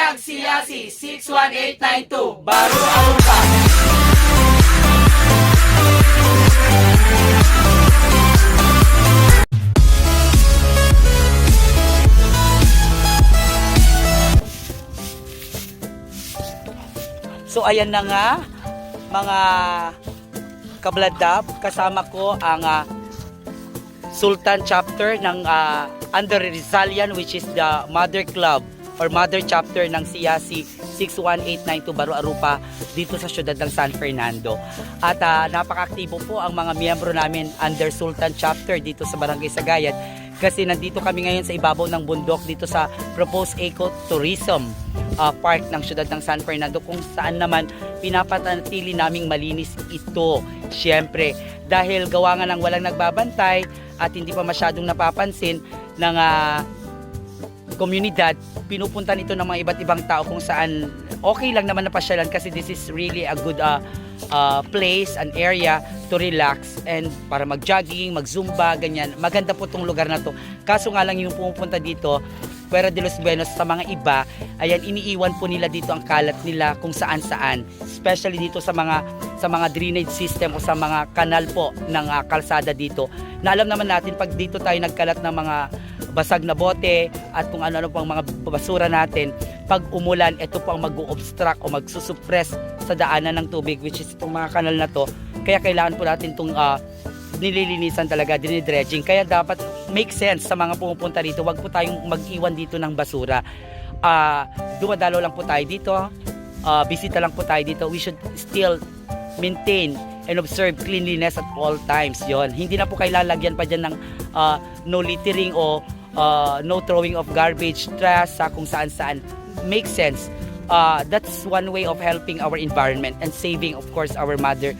ng CIASI 61892, Baro Arupa. So ayan na nga mga kabladap, kasama ko ang Sultan chapter ng under Rizalian, which is the mother club or mother chapter ng CIASI 61892 Baro Arupa dito sa siyudad ng San Fernando. At napaka-aktibo po ang mga miyembro namin under Sultan chapter dito sa Barangay Sagayan, kasi nandito kami ngayon sa ibabaw ng bundok dito sa proposed ecotourism park ng siyudad ng San Fernando, kung saan naman pinapatanatili naming malinis ito. Siyempre, dahil gawa nga ng walang nagbabantay at hindi pa masyadong napapansin ng komunidad, pinupunta nito ng mga iba't ibang tao kung saan okay lang naman na pasyalan, kasi this is really a good place, an area to relax and para mag-jogging, mag-zumba, ganyan. Maganda po itong lugar na to. Kaso nga lang yung pumupunta dito, Puerto de los Buenos, sa mga iba, ayan, iniiwan po nila dito ang kalat nila kung saan-saan. Especially dito sa mga drainage system o sa mga kanal po ng kalsada dito. Na alam naman natin, pag dito tayo nagkalat ng mga basag na bote at kung ano-ano pang mga basura natin, pag umulan, ito po ang mag-obstruct o magsusuppress sa daanan ng tubig, which is itong mga kanal na to. Kaya kailangan po natin itong nililinisan talaga, dinidredging. Kaya dapat make sense sa mga pumupunta dito, wag po tayong mag-iwan dito ng basura. Dumadalo lang po tayo dito, bisita lang po tayo dito. We should still maintain and observe cleanliness at all times. Yon, hindi na po kailangan lagyan pa dyan ng no littering o no throwing of garbage, trash sa kung saan-saan. Makes sense. That's one way of helping our environment and saving, of course, our Mother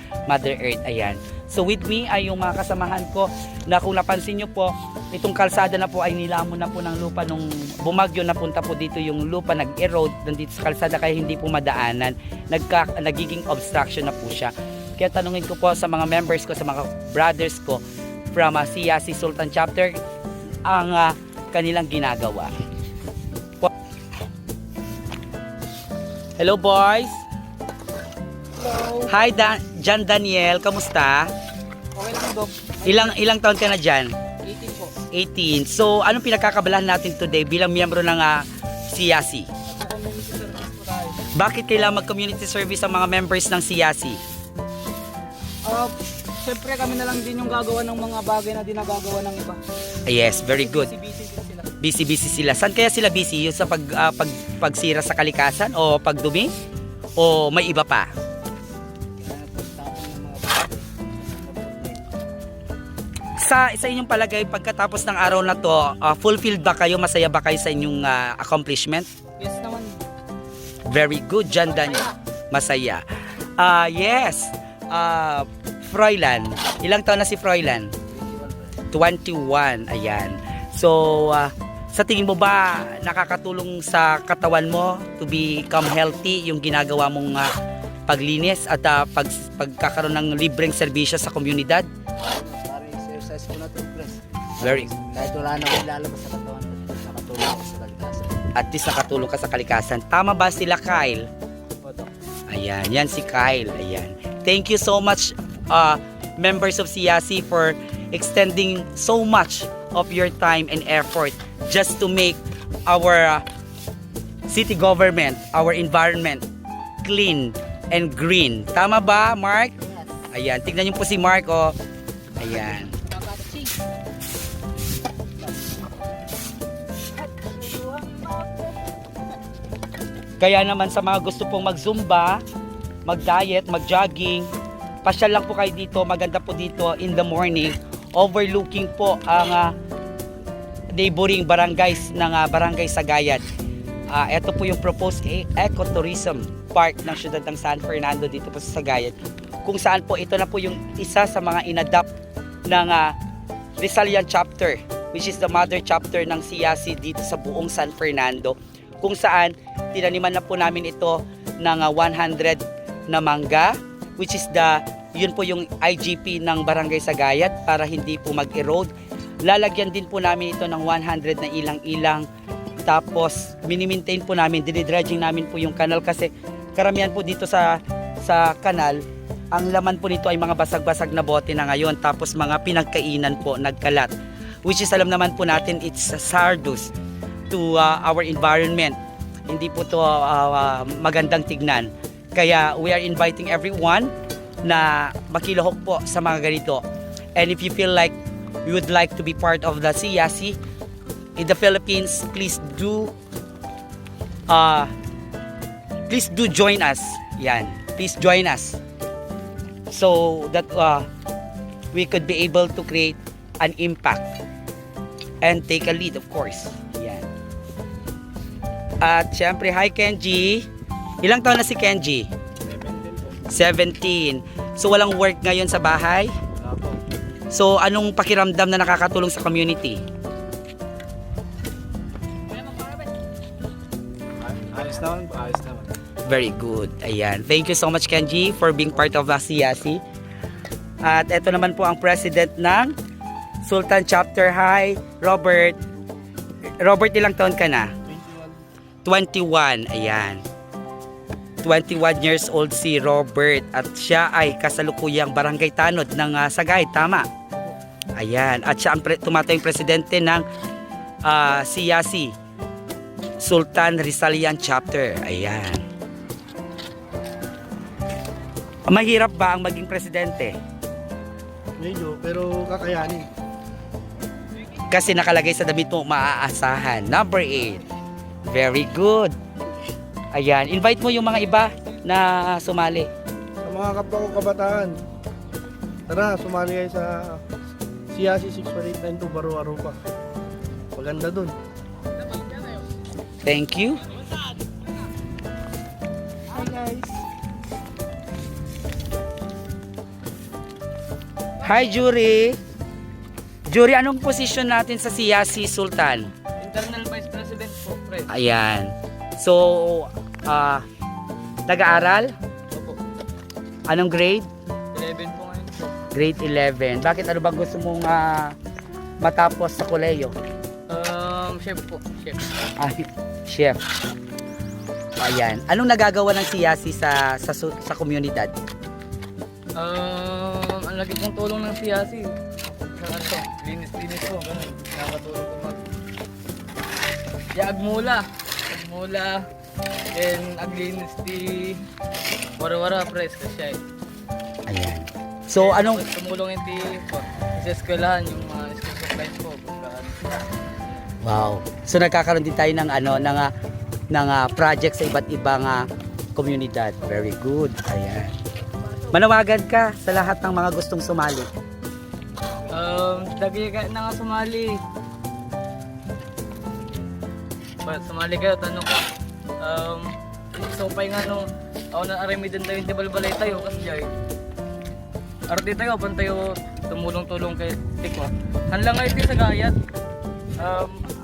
Earth. Ayan. So with me ay yung mga kasamahan ko na kung napansin nyo po, itong kalsada na po ay nilamon na po ng lupa nung bumagyo, napunta po dito yung lupa, nag-erode dito sa kalsada, kaya hindi po madaanan. Nagiging obstruction na po siya. Kaya tanungin ko po sa mga members ko, sa mga brothers ko from CIASI Sultan Chapter ang kanilang ginagawa. Hello boys! Hello. Hi Jan Daniel, kamusta? Okay lang, Dok. Ilang taon ka na dyan? 18 po. 18. So anong pinagkakabalahan natin today bilang miyembro ng CIASI? Community service po tayo. Bakit kailangan mag-community service ang mga members ng CIASI? Siyempre kami na lang din yung gagawa ng mga bagay na dinagagawa ng iba. Yes, very good. Busy din sila. Busy sila. Saan kaya sila busy? Yung sa pagsira sa kalikasan o pagdumi? O may iba pa? Sa inyong palagay, pagkatapos ng araw na to, fulfilled ba kayo? Masaya ba kayo sa inyong accomplishment? Yes naman. Very good, Jan Daniel. Masaya. Yes. Froilan. Ilang taon na si Froilan? 21. Ayan. So, sa tingin mo ba nakakatulong sa katawan mo to become healthy yung ginagawa mong paglinis at pagkakaroon ng libreng serbisyo sa komunidad? Parang exercise ko na ito, press. Very. Kahit wala na akong ilalabas sa katawan, nakatulong ako sa kalikasan. At least nakatulong ka sa kalikasan. Tama ba sila, Kyle? Opo. Ayan, yan si Kyle. Ayan. Thank you so much, members of CIASI, for extending so much of your time and effort just to make our city government, our environment clean and green. Tama ba, Mark? Ayan, tignan niyo po si Mark, oh. Ayan. Kaya naman sa mga gusto pong mag-zumba, mag-diet, mag-jogging, pasyal lang po kayo dito. Maganda po dito in the morning, overlooking po ang neighboring barangays ng Barangay Sagayan. Ito po yung proposed ecotourism park ng siyudad ng San Fernando dito po sa Sagayan, kung saan po ito na po yung isa sa mga inadapt ng Rizalian chapter, which is the mother chapter ng CIASI dito sa buong San Fernando, kung saan tinaniman na po namin ito ng 100 na mangga, which is yun po yung IGP ng Barangay Sagayan para hindi po mag-erode. Lalagyan din po namin ito ng 100 na ilang-ilang Tapos, mini-maintain po namin, dinidredging namin po yung kanal kasi karamihan po dito sa kanal, ang laman po nito ay mga basag-basag na bote na ngayon. Tapos mga pinagkainan po, nagkalat. Which is alam naman po natin, it's hazardous to our environment. Hindi po to magandang tignan. Kaya we are inviting everyone na makilahok po sa mga ganito. And if you feel like you would like to be part of the CIAC in the Philippines, please do join us. Yan, please join us so that we could be able to create an impact and take a lead, of course. Yan. At syempre, hi Kenji. Ilang taon na si Kenji? 17. So walang work ngayon sa bahay? Wala po. So anong pakiramdam na nakakatulong sa community? Ayos naman. Very good. Ayan. Thank you so much Kenji for being part of the CIAC. At ito naman po ang president ng Sultan Chapter. Hi, Robert. Robert, ilang taon ka na? 21. Ayan. 21 years old si Robert at siya ay kasalukuyang barangay tanod ng Sagay, tama? Ayan. At siya ang tumatayong presidente ng CIAC Sultan Rizalian Chapter. Ayan. Mahirap ba ang maging presidente? Medyo, pero kakayanin. Kasi nakalagay sa damit mo, maaasahan. Number 8. Very good. Ayan. Invite mo yung mga iba na sumali. Sa mga kapwa ko kabataan, tara, sumali kayo sa CIAC 61892 Baro Arupa. Maganda dun. Thank you. Hi guys! Hi, Jury. Jury, anong position natin sa CIAC Sultan? Internal Vice President po, Fred. Ayan. So, nag-aaral? Opo. Anong grade? 11 po ngayon po. Grade 11. Bakit ano bang gusto mong matapos sa koleyo? Chef po. Chef. Ay, chef. Ayan. Anong nagagawa ng CIAC sa komunidad? Ang lagi pong tulong ng CIAC. Sa ano, linis-linis po. Ganun. Nakakatulong po agmula. Then, aglinis di wara-wara press kasi Ayan. So, anong... tumulong yung sa eskwelahan, yung mga school supplies po. Wow. So, nagkakaroon din tayo ng project sa iba't ibang komunidad. Very good. Ayan. Manawagan ka sa lahat ng mga gustong sumali. Lagi ka na nga sumali. Sumali kayo, tanong ko. So pa yung ako na aramidan tayo, hindi balbalay tayo kasi dyan. Arti tayo, pan tayo tumulong-tulong kay Tikwa. Hanlang nga ito sa gayat.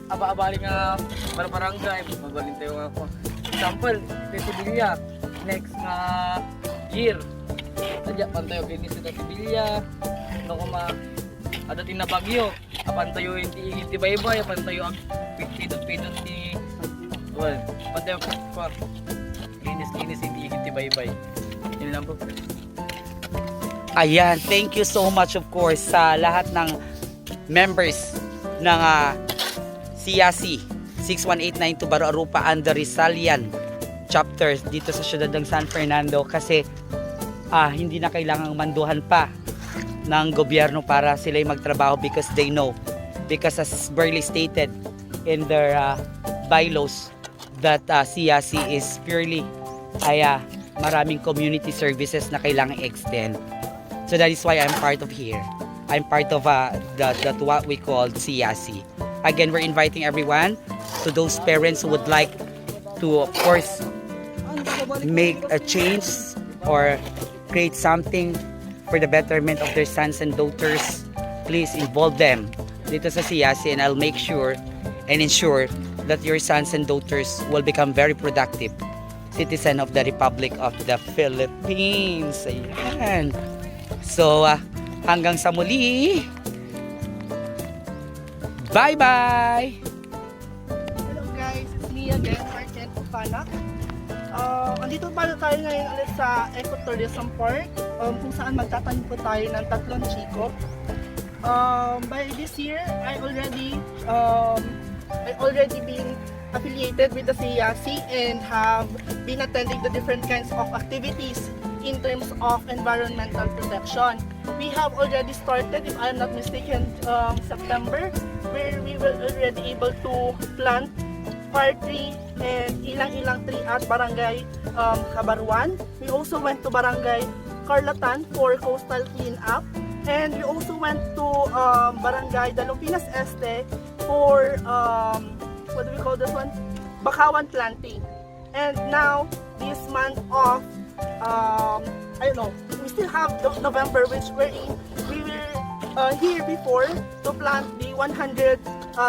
Aba-abali nga para barangay, mabalin tayo nga po. Example, ito Sibilya, next nga year. Sadya, pantayo kinis ito Sibilya. Ano ko adating na bagyo. Pantayo hindi baybay, pantayo ang pidot-pidot ni... Well, pantayo pa. Kinis hindi baybay. Yun lang po. Ayan. Thank you so much of course sa lahat ng members ng CIAC 61892 Baro Arupa and the Rizalian chapters dito sa siyudad ng San Fernando kasi hindi na kailangang manduhan pa ng gobyerno para sila magtrabaho because they know, because as barely stated in their bylaws that CIAC is purely maraming community services na kailangang extend. So that is why I'm part of here. I'm part of that what we call CIAC. Again, we're inviting everyone, to those parents who would like to, of course, make a change or create something for the betterment of their sons and daughters. Please involve them dito sa CIAC and I'll make sure and ensure that your sons and daughters will become very productive citizen of the Republic of the Philippines. Ayan. So, hanggang sa muli. Bye-bye! Hello guys! me again, Martin Kupana. Andito pa tayo ngayon ulit sa Ecotourism Park, kung saan magtatanim po tayo ng 3 chiko. By this year, I already been affiliated with the CIAC and have been attending the different kinds of activities in terms of environmental protection. We have already started, if I'm not mistaken, September, where we were already able to plant fire tree and ilang-ilang tree at Barangay Kabaruan. We also went to Barangay Carlatan for coastal cleanup, and we also went to Barangay Dalupinas Este for what do we call this one? Bakawan planting. And now, this month of I don't know, we still have November, which we were here before to plant the 100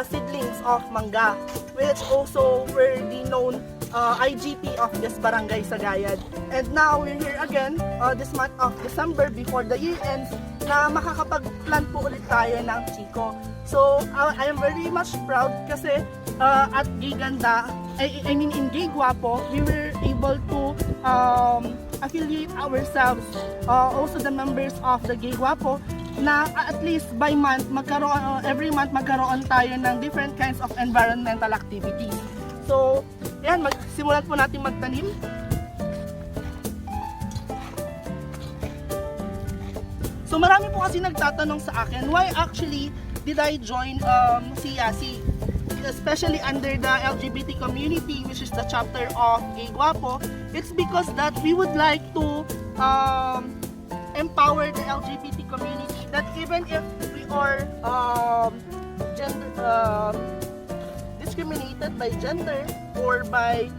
seedlings of mangga, which also were the known IGP of this barangay Sagayad. And now we're here again this month of December before the year ends na makakapag-plant po ulit tayo ng chiko. So I am very much proud kasi at Giganda, I mean in Gigwapo, we were able to affiliate ourselves, also the members of the Gigwapo, na at least by month, every month magkaroon tayo ng different kinds of environmental activities. So, yan, simulan po natin magtanim. So, marami po kasi nagtatanong sa akin, why actually did I join CIAC? Especially under the LGBT community, which is the chapter of Gigwapo. It's because that we would like to empower the LGBT community, that even if we are discriminated by gender or by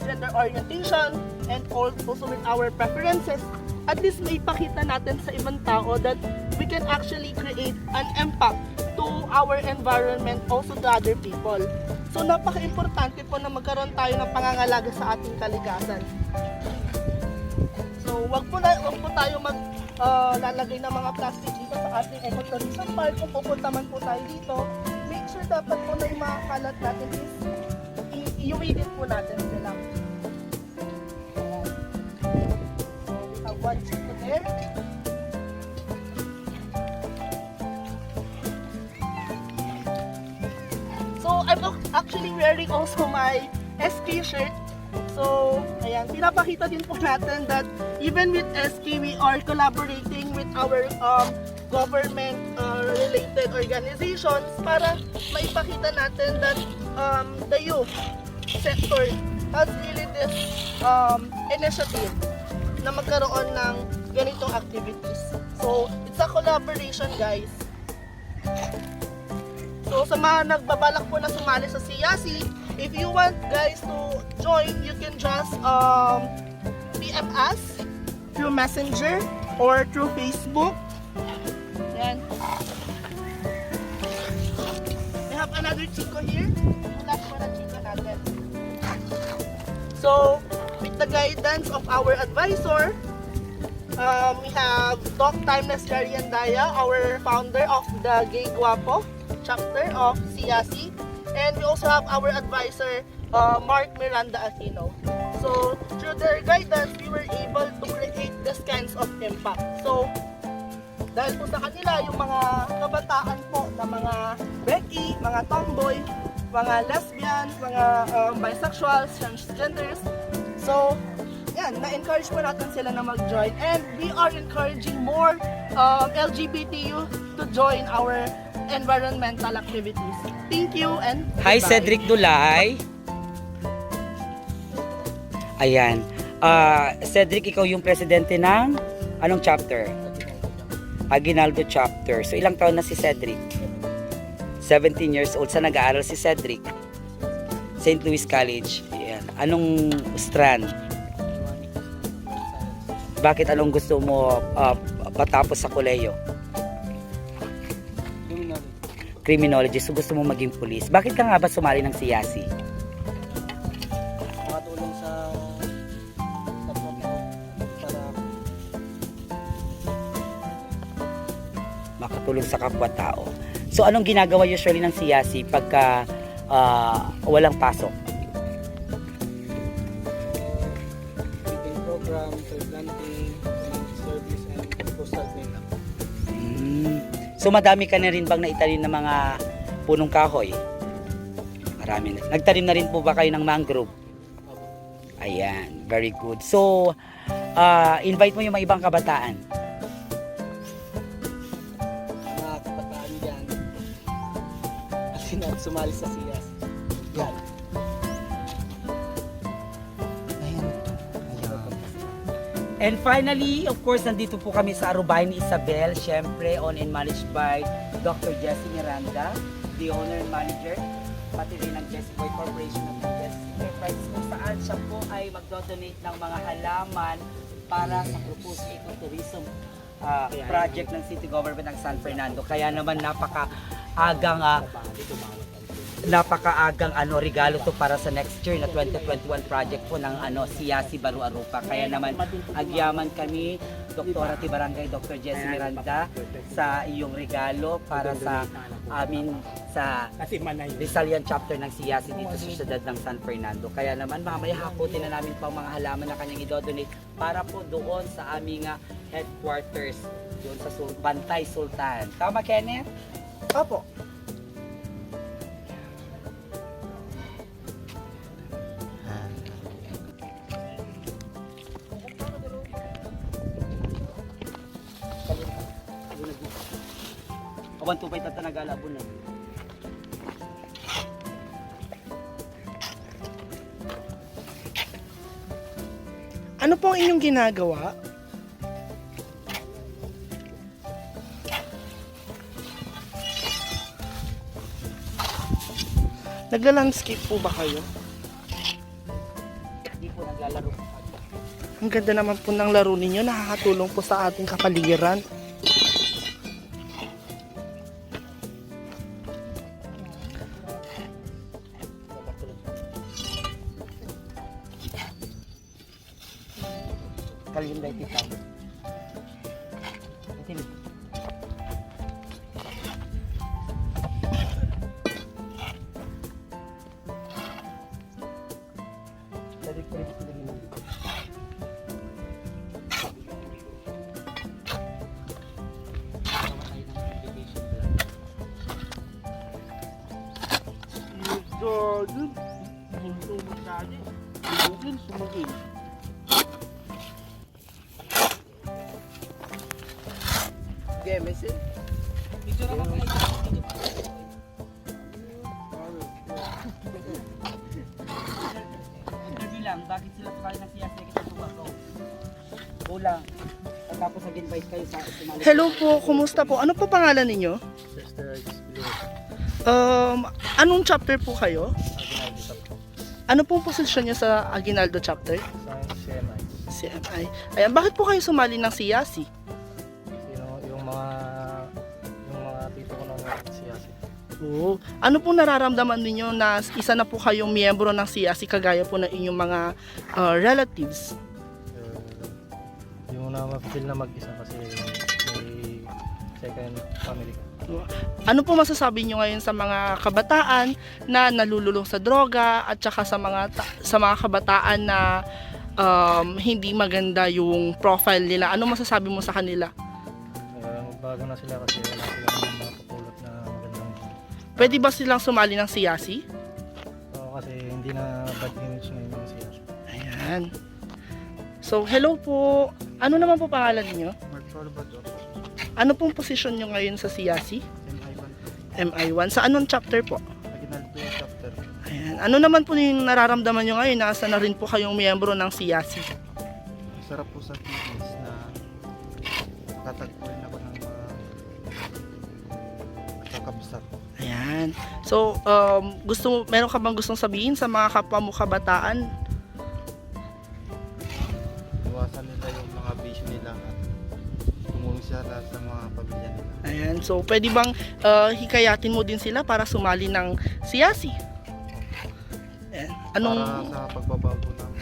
gender orientation and also with our preferences, at least may pakita natin sa ibang tao that we can actually create an impact to our environment, also to other people. So napaka-importante po na magkaroon tayo ng pangangalaga sa ating kalikasan. So wag po tayo lalagay ng mga plastic dito sa ating ecotourism park. Kung pupunta man po tayo dito, make sure dapat po na yung mga kalat natin is i-weigh po natin sila. So we have one chico there. So I'm actually wearing also my SK shirt. So, ayan, pinapakita din po natin that even with SK, we are collaborating with our government related organizations para maipakita natin that the youth sector has really this initiative na magkaroon ng ganitong activities. So, it's a collaboration, guys. So sa mga nagbabalak po na sumali sa CIAC, if you want guys to join, you can just PM us through Messenger or through Facebook. Yan. We have another chico here. Last po na chico natin. So, with the guidance of our advisor, we have Doc Timeless Jariandaya, our founder of the Gigwapo chapter of CIAC, and we also have our advisor Mark Miranda Aquino. So through their guidance, we were able to create this kinds of impact. So dahil po sa kanila, yung mga kabataan po na mga Becky, mga tomboy, mga lesbians, mga bisexuals, transgenders, so yan, na-encourage po natin sila na mag-join, and we are encouraging more LGBTQ to join our environmental activities. Thank you and Hi, goodbye. Cedric Dulay. Ayan. Cedric, ikaw yung presidente ng anong chapter? Aguinaldo chapter. So, ilang taon na si Cedric? 17 years old. Saan nag-aaral si Cedric? St. Louis College. Ayan. Anong strand? Bakit anong gusto mo patapos sa koleyo? Criminology. So gusto mo maging pulis. Bakit ka nga ba sumali ng CIAC? Makatulong sa kapwa para Makatulong sa kapwa-tao. So anong ginagawa usually ng CIAC pagka walang pasok. Meeting program, tree planting, community service, and coastal cleanup. So madami ka na rin bang naitanim ng mga punong kahoy? Marami na. Nagtanim na rin po ba kayo ng mangrove? Ayan, very good. So, invite mo yung mga ibang kabataan. Mga kabataan dyan. Kasi na sumali sa siyas. Yan. Ayan. Ayan. And finally, of course, nandito po kami sa Arubayan ni Isabel, syempre owned and managed by Dr. Jessie Miranda, the owner and manager, pati rin ng Jessie Boy Corporation of Jessie Enterprise, kung saan siya po ay magdodonate ng mga halaman para sa proposed ecotourism project ng City Government ng San Fernando. Kaya naman napakaagang regalo to para sa next year na 2021 project po ng Siyasi Baru Arupa. Kaya naman agyaman kami, Dr. Barangay Dr. Jessie Miranda, sa iyong regalo para sa amin sa Rizalian chapter ng Siyasi dito sa siyudad ng San Fernando. Kaya naman mamaya hakutin na namin pang mga halaman na kanyang idodonate para po doon sa aming headquarters doon sa Bantay Sultan. Tama, Kenneth? Opo. Awan tupay tatanagala po na. Ano po ang inyong ginagawa? Nagla-landscape po ba kayo? Hindi po naglalaro. Ang ganda naman po ng laro ninyo, nakakatulong po sa ating kapaligiran. Kalinday titaw. Itim. Interview lang, bakit sila sumali ng Siyasi kita tumato? Kulang. Tapos nag-invite kayo sa sumali. Hello po, kumusta po? Ano po pangalan ninyo? Anong chapter po kayo? Ano pong posisyon niyo sa Aguinaldo chapter? CMI. Ayan, bakit po kayo sumali ng Siyasi? Yung mga tito ko ng siyasi. Oo. Ano pong nararamdaman ninyo na isa na po kayong miyembro ng Siyasi kagaya po ng inyong mga relatives? Yung na ma-feel na mag-isa kasi may second family ko. Ano po masasabi nyo ngayon sa mga kabataan na nalululong sa droga at saka sa mga kabataan na hindi maganda yung profile nila? Ano masasabi mo sa kanila? Bago na sila kasi wala silang mapapulot na magandang. Pwede ba silang sumali ng Siyasi? Kasi hindi na bad image na yung siyasi. Ayan. So, hello po. Ano naman po pangalan niyo? Mark Salvador, Ano pong posisyon nyo ngayon sa Siyasi? MI1, MI1. Sa anong chapter po? Aguinaldo chapter. Ayan. Ano naman po yung nararamdaman nyo ngayon? Nasa na rin po kayong miyembro ng Siyasi. Sarap po sa fitness na tatagpuin ako ng mga kakabsat. Ayan. So, meron ka bang gustong sabihin sa mga kapwa mo kabataan? Iwasan nila yung mga bisyo nila at tumulong sila sa mga pamilya nila. Ayan. So, pwede bang hikayatin mo din sila para sumali ng Siyasi? Ayan. Para sa pagbabago ng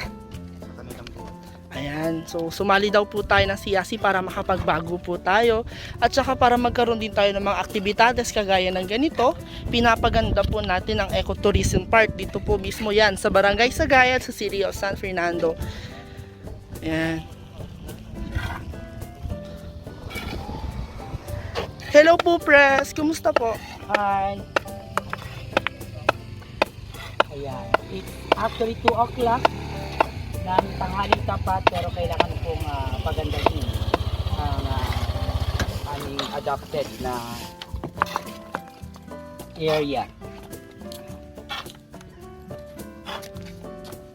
sa kanilang buhay. Ayan, so sumali daw po tayo ng CIASI para makapagbago po tayo at saka para magkaroon din tayo ng mga aktibidades kagaya ng ganito. Pinapaganda po natin ang ecotourism part dito po mismo yan sa Barangay Sagayad sa City of San Fernando. Ayan. Hello po, press. Kumusta po? Hi! Ayan. It's actually 2 o'clock ng tanghaling tapat pero kailangan pong pagandahin ang aming adopted na area.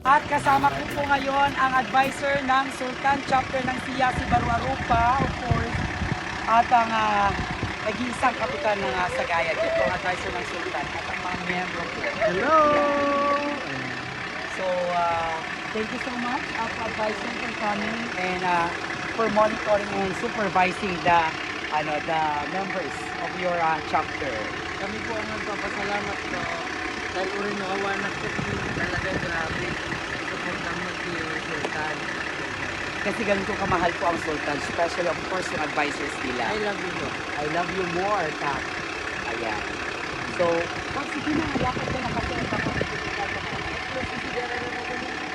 At kasama ko po ngayon ang advisor ng Sultan Chapter ng CIASI Baruarupa, of course, at ang nag-iisang kapitan ng Sagayad. Ito ang advisor ng Sultan at ang mga miyembro po. Hello! So, thank you so much for advising for coming and for monitoring and supervising the members of your chapter. Kami po ang nagpapasalamat po dahil uri no awanak po talaga grabe. Suportahan mo si Sultan. Kasi ganito kamahal po ang Sultan, especially of course yung advisors nila. I love you po. I love you more, Kap. Ayan. So, sige na, lakad ka na kasi baka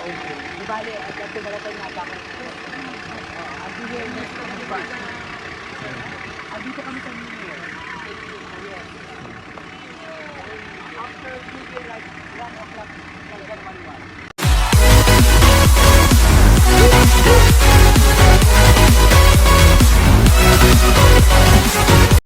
okay. Di bali, agad tumalatay nga baka. Andito kami sa New Year. After New Year, like 1 o'clock.